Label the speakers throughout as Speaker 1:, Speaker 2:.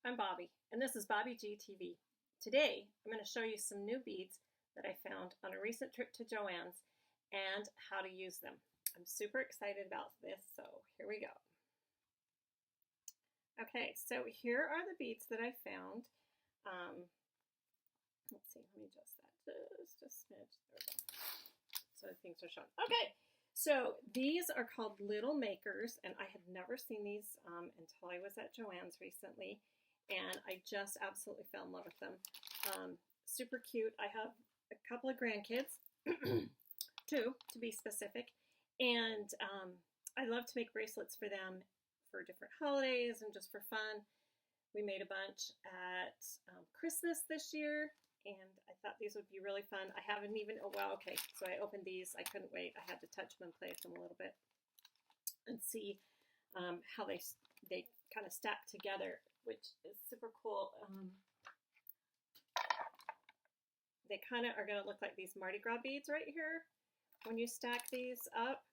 Speaker 1: I'm Bobby, and this is Bobby G TV. Today, I'm going to show you some new beads that I found on a recent trip to Joann's and how to use them. I'm super excited about this, so here we go. Okay, so here are the beads that I found. Let's see, let me adjust that just a smidge. There we go. So things are shown. Okay, so these are called Little Makers, and I had never seen these until I was at Joann's recently, and I just absolutely fell in love with them. Super cute. I have a couple of grandkids, two to be specific, and I love to make bracelets for them for different holidays and just for fun. We made a bunch at Christmas this year, and I thought these would be really fun. I haven't even, oh wow, okay, so I opened these. I couldn't wait. I had to touch them and play with them a little bit and see how they kind of stack together, which is super cool. They kind of are going to look like these Mardi Gras beads right here when you stack these up.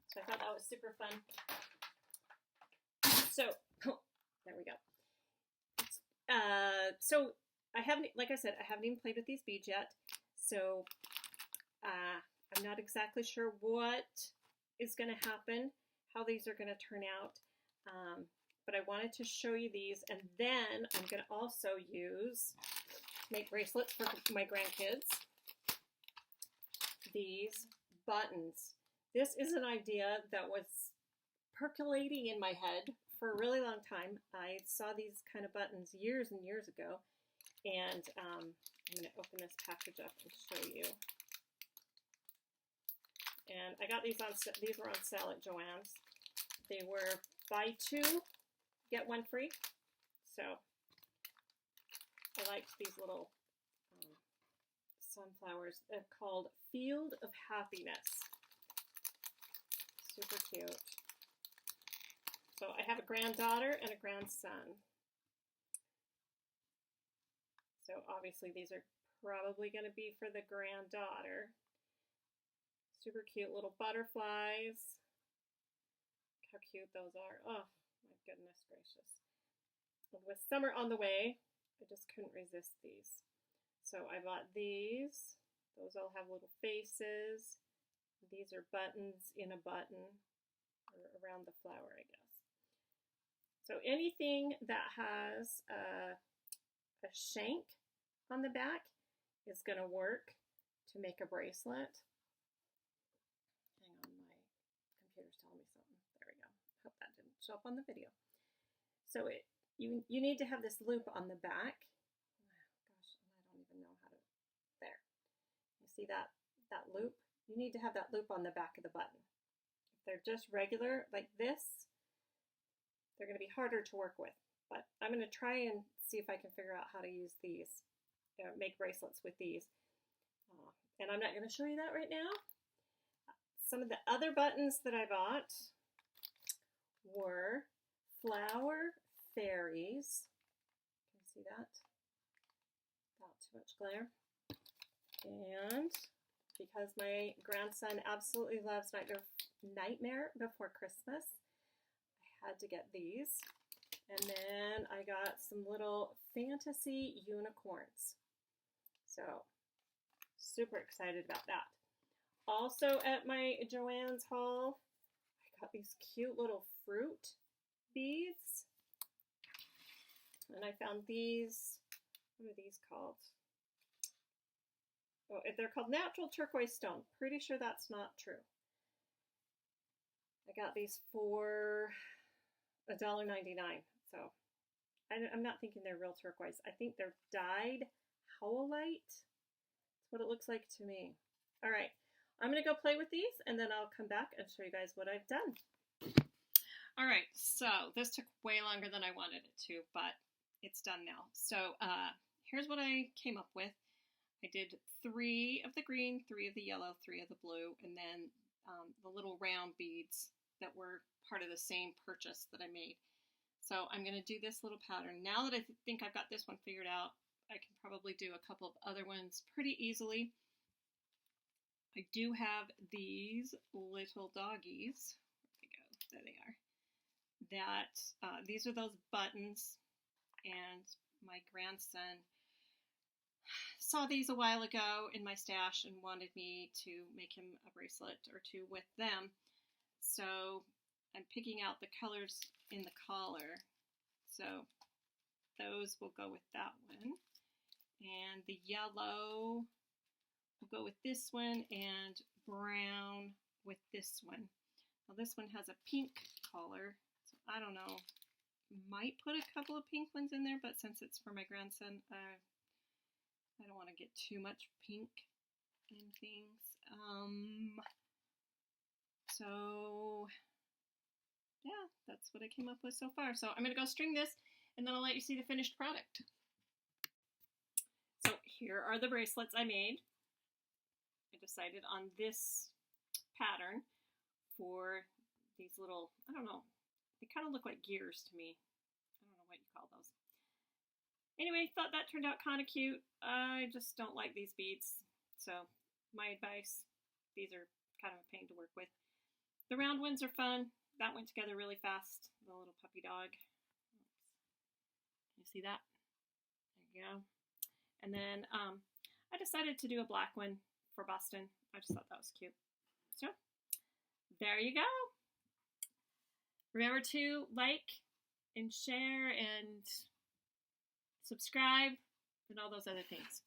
Speaker 1: So I thought that was super fun. So, there we go. So I haven't, like I said, I haven't even played with these beads yet. So I'm not exactly sure what is going to happen, how these are going to turn out. But I wanted to show you these, and then I'm going to also make bracelets for my grandkids. These buttons. This is an idea that was percolating in my head for a really long time. I saw these kind of buttons years and years ago, and I'm going to open this package up and show you. And I got these were on sale at Joann's. They were buy two, get one free. So I liked these little sunflowers. They're called Field of Happiness. Super cute. So I have a granddaughter and a grandson. So obviously these are probably going to be for the granddaughter. Super cute little butterflies. How cute those are. Oh my goodness gracious. With summer on the way, I just couldn't resist these. So I bought these. Those all have little faces. These are buttons in a button, or around the flower, I guess. So anything that has a shank on the back is going to work to make a bracelet. Hang on, my computer's telling me something. There we go. Hope that didn't show up on the video. So you need to have this loop on the back. Gosh, I don't even know how to. There. You see that loop? You need to have that loop on the back of the button. If they're just regular like this, they're going to be harder to work with. But I'm going to try and see if I can figure out how to use these, make bracelets with these. And I'm not going to show you that right now. Some of the other buttons that I bought were flower fairies. Can you see that? Without too much glare. And because my grandson absolutely loves Nightmare Before Christmas, I had to get these. And then I got some little fantasy unicorns. So, super excited about that. Also at my Joann's haul, I got these cute little fruit beads. And I found these, what are these called? Oh, they're called Natural Turquoise Stone. Pretty sure that's not true. I got these for $1.99. So I'm not thinking they're real turquoise. I think they're dyed howlite. That's what it looks like to me. All right, I'm gonna go play with these, and then I'll come back and show you guys what I've done. All right, so this took way longer than I wanted it to, but it's done now. So here's what I came up with. I did 3 of the green, 3 of the yellow, 3 of the blue, and then the little round beads that were part of the same purchase that I made. So I'm going to do this little pattern. Now that I think I've got this one figured out, I can probably do a couple of other ones pretty easily. I do have these little doggies. Where they go? There they are. These are those buttons and my grandson saw these a while ago in my stash and wanted me to make him a bracelet or two with them. So I'm picking out the colors in the collar. So those will go with that one. And the yellow will go with this one, and brown with this one. Now this one has a pink collar, so I don't know. Might put a couple of pink ones in there, but since it's for my grandson, I don't want to get too much pink in things. So yeah, that's what I came up with so far. So I'm going to go string this, and then I'll let you see the finished product. So here are the bracelets I made. I decided on this pattern for these little, I don't know, they kind of look like gears to me. I don't know what you call those. Anyway, thought that turned out kind of cute. I just don't like these beads. So my advice, these are kind of a pain to work with. The round ones are fun. That went together really fast. The little puppy dog. You see that? There you go. And then I decided to do a black one for Boston. I just thought that was cute. So there you go. Remember to like and share and subscribe and all those other things.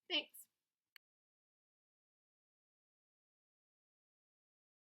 Speaker 1: Thanks.